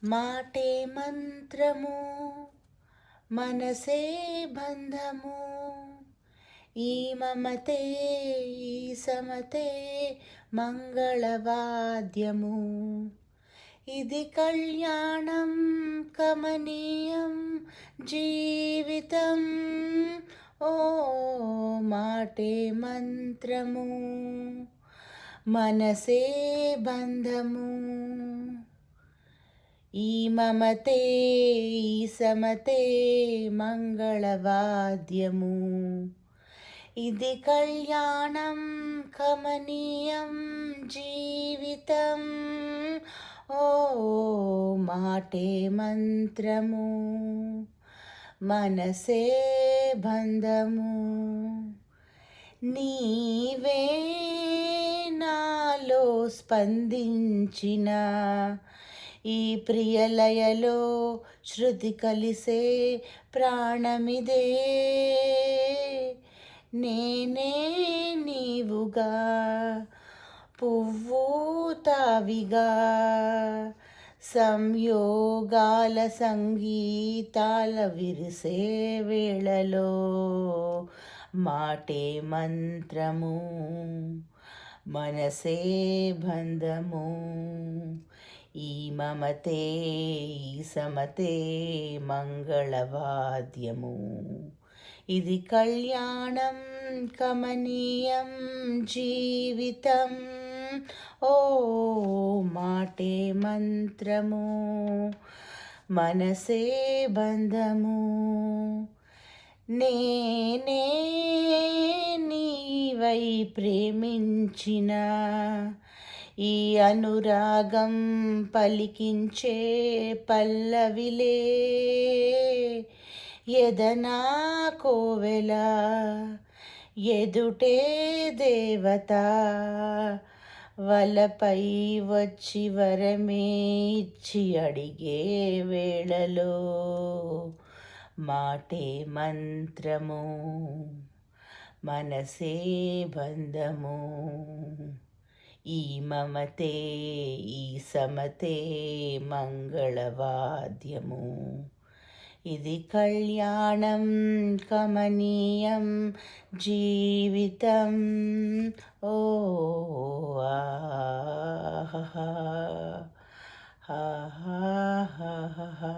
మాటే మంత్రము మనసే బంధము ఈ మమతే ఈ సమతే మంగళవాద్యము ఇది కళ్యాణం కమనీయం జీవితం ఓ మాటే మంత్రము మనసే బంధము ఈ మమతే ఈ సమతే మంగళవాద్యము ఇది కళ్యాణం కమనీయం జీవితం ఓ మాటే మంత్రము మనసే బంధము నీవే నాలో స్పందించిన ఈ ప్రియలయలో శృతి కలిసే ప్రాణమిదే నేనే నీవుగా పువ్వు తావిగా సంయోగాల సంగీతాల విరిసే వేళలో మాటే మంత్రము మనసే బంధము ఈ మమతే ఈ సమతే మంగళవాద్యము ఇది కళ్యాణం కమనీయం జీవితం ఓ మాటే మంత్రము మనసే బంధము నేనే నీవై ప్రేమించిన ఈ అనురాగం పలికించే పల్లవిలే ఎదనా కోవెల ఎదుటే దేవత వలపై వచ్చి వరమే ఇచ్చి అడిగే వేళలో మాటే మంత్రము మనసే బంధము ఈ మమతే ఈ సమతే మంగళవాద్యము ఇది కళ్యాణం కమనీయం జీవితం ఓ ఆహా ఆహా ఆహా